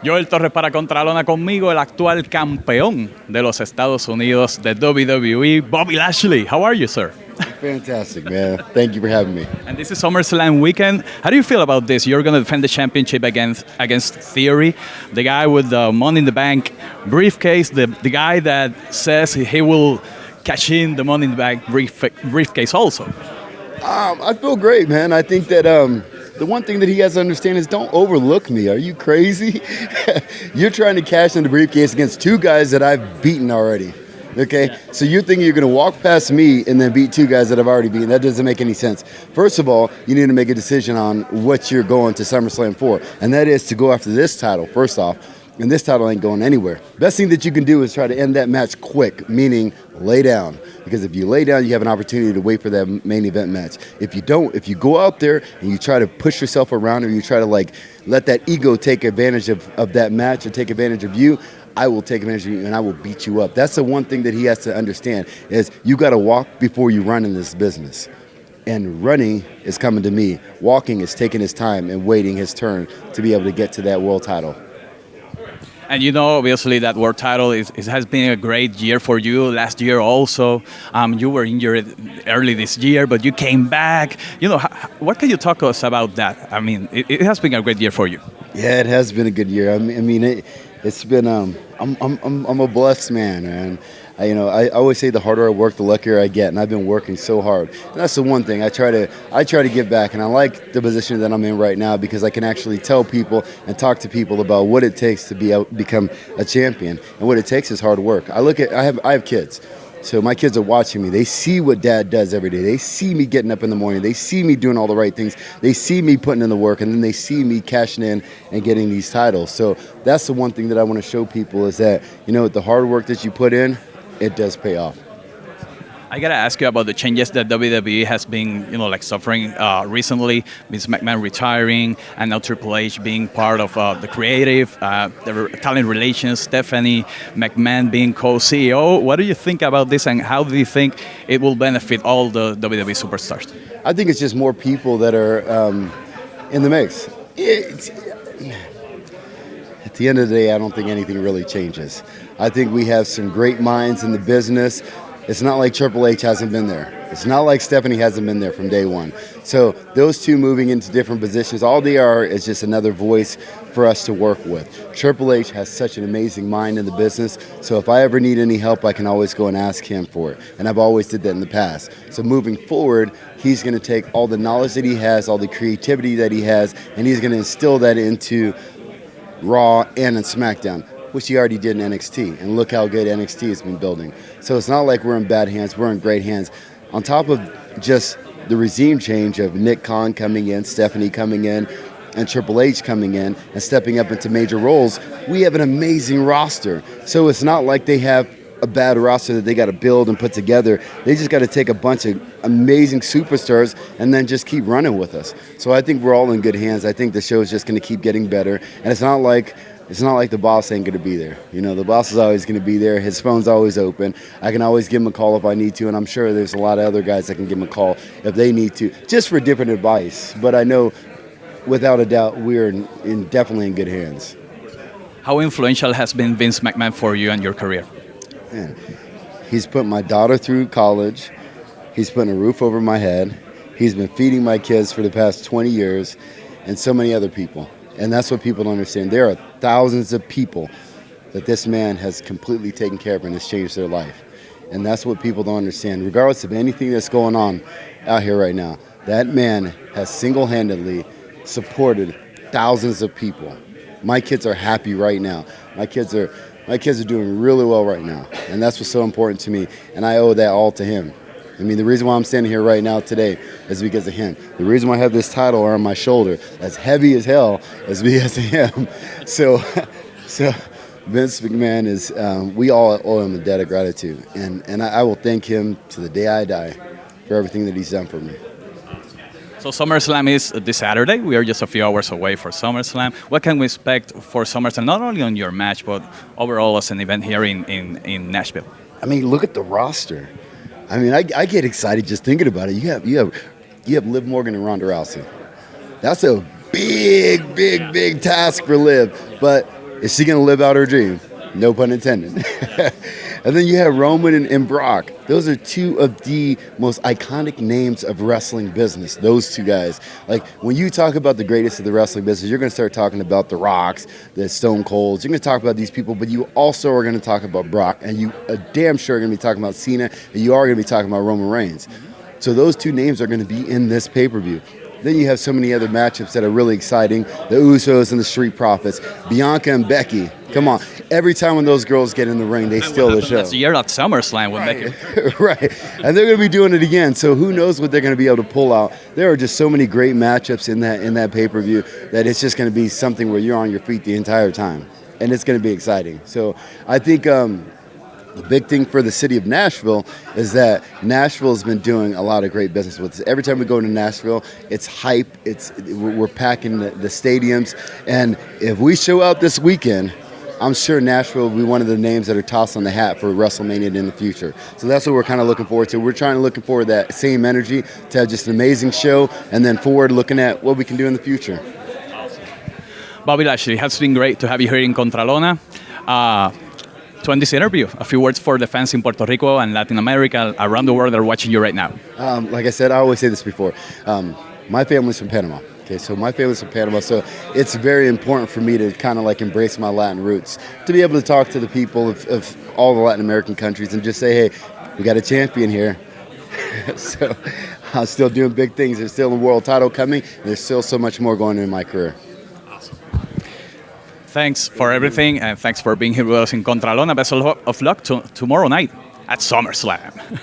Joel Torres para Contralona conmigo, el actual campeón de los Estados Unidos de WWE, Bobby Lashley. How are you, sir? Fantastic, man. Thank you for having me. And this is SummerSlam weekend. How do you feel about this? You're going to defend the championship against Theory, the guy with the Money in the Bank briefcase, the guy that says he will cash in the Money in the Bank briefcase also. I feel great, man. I think that the one thing that he has to understand is don't overlook me. Are you crazy? You're trying to cash in the briefcase against two guys that I've beaten already. Okay, yeah. So you're thinking you're going to walk past me and then beat two guys that I've already beaten. That doesn't make any sense. First of all, you need to make a decision on what you're going to SummerSlam for, and that is to go after this title, first off, and this title ain't going anywhere. Best thing that you can do is try to end that match quick, meaning lay down. Because if you lay down, you have an opportunity to wait for that main event match. If you don't, if you go out there and you try to push yourself around or you try to let that ego take advantage of that match or take advantage of you, I will take advantage of you and I will beat you up. That's the one thing that he has to understand is you got to walk before you run in this business. And running is coming to me. Walking is taking his time and waiting his turn to be able to get to that world title. And you know, obviously, that world title has been a great year for you. Last year also, you were injured early this year, but you came back. You know, what can you talk to us about that? I mean, it has been a great year for you. Yeah, it has been a good year. I mean, it's been. I'm a blessed man, man. I always say the harder I work, the luckier I get, and I've been working so hard. And that's the one thing I try to give back, and I like the position that I'm in right now because I can actually tell people and talk to people about what it takes to become a champion, and what it takes is hard work. I have kids. So my kids are watching me. They see what dad does every day. They see me getting up in the morning. They see me doing all the right things. They see me putting in the work, and then they see me cashing in and getting these titles. So that's the one thing that I want to show people is that, the hard work that you put in, it does pay off. I gotta ask you about the changes that WWE has been, suffering recently. Vince McMahon retiring, and now Triple H being part of the creative, the talent relations. Stephanie McMahon being co-CEO. What do you think about this, and how do you think it will benefit all the WWE superstars? I think it's just more people that are in the mix. At the end of the day, I don't think anything really changes. I think we have some great minds in the business. It's not like Triple H hasn't been there. It's not like Stephanie hasn't been there from day one. So those two moving into different positions, all they are is just another voice for us to work with. Triple H has such an amazing mind in the business, so if I ever need any help, I can always go and ask him for it. And I've always did that in the past. So moving forward, he's going to take all the knowledge that he has, all the creativity that he has, and he's going to instill that into Raw and in SmackDown, which he already did in NXT, and look how good NXT has been building. So it's not like we're in bad hands, we're in great hands. On top of just the regime change of Nick Khan coming in, Stephanie coming in, and Triple H coming in and stepping up into major roles, we have an amazing roster. So it's not like they have a bad roster that they got to build and put together. They just got to take a bunch of amazing superstars and then just keep running with us. So I think we're all in good hands. I think the show is just going to keep getting better, and it's not like the boss ain't going to be there. The boss is always going to be there. His phone's always open. I can always give him a call if I need to, and I'm sure there's a lot of other guys that can give him a call if they need to, just for different advice. But I know, without a doubt, we're definitely in good hands. How influential has been Vince McMahon for you and your career? Man, he's put my daughter through college. He's putting a roof over my head. He's been feeding my kids for the past 20 years, and so many other people. And that's what people don't understand. There are thousands of people that this man has completely taken care of and has changed their life. And that's what people don't understand. Regardless of anything that's going on out here right now, that man has single-handedly supported thousands of people. My kids are happy right now. My kids are doing really well right now. And that's what's so important to me. And I owe that all to him. I mean, the reason why I'm standing here right now today is because of him. The reason why I have this title on my shoulder that's heavy as hell is because of him. So Vince McMahon is, we all owe him a debt of gratitude. And I will thank him to the day I die for everything that he's done for me. So SummerSlam is this Saturday. We are just a few hours away for SummerSlam. What can we expect for SummerSlam, not only on your match, but overall as an event here in Nashville? I mean, look at the roster. I mean, I get excited just thinking about it. You have Liv Morgan and Ronda Rousey. That's a big task for Liv. But Is she going to live out her dream? No pun intended. And then you have Roman and Brock. Those are two of the most iconic names of wrestling business, those two guys. Like, when you talk about the greatest of the wrestling business, you're going to start talking about the Rocks, the Stone Colds. You're going to talk about these people, but you also are going to talk about Brock, and you are damn sure going to be talking about Cena, and you are going to be talking about Roman Reigns. So those two names are going to be in this pay-per-view. Then you have so many other matchups that are really exciting. The Usos and the Street Profits. Bianca and Becky. Come on. Every time when those girls get in the ring, they steal the show. Last year at SummerSlam with Becky. Right. And they're going to be doing it again. So who knows what they're going to be able to pull out. There are just so many great matchups in that pay-per-view that it's just going to be something where you're on your feet the entire time. And it's going to be exciting. So I think the big thing for the city of Nashville is that Nashville has been doing a lot of great business with us. Every time we go to Nashville, it's hype. We're packing the stadiums. And if we show out this weekend, I'm sure Nashville will be one of the names that are tossed on the hat for WrestleMania in the future. So that's what we're kind of looking forward to. We're looking forward to that same energy, to have just an amazing show, and then forward looking at what we can do in the future. Bobby Lashley, it has been great to have you here in Contralona. To end this interview, a few words for the fans in Puerto Rico and Latin America, around the world that are watching you right now. Like I said, I always say this before. My family's from Panama. Okay, so my family's from Panama, so it's very important for me to kind of like embrace my Latin roots, to be able to talk to the people of all the Latin American countries and just say, hey, we got a champion here. So I'm still doing big things. There's still a world title coming, and there's still so much more going on in my career. Thanks for everything, and thanks for being here with us in Contralona. Best of luck tomorrow night at SummerSlam.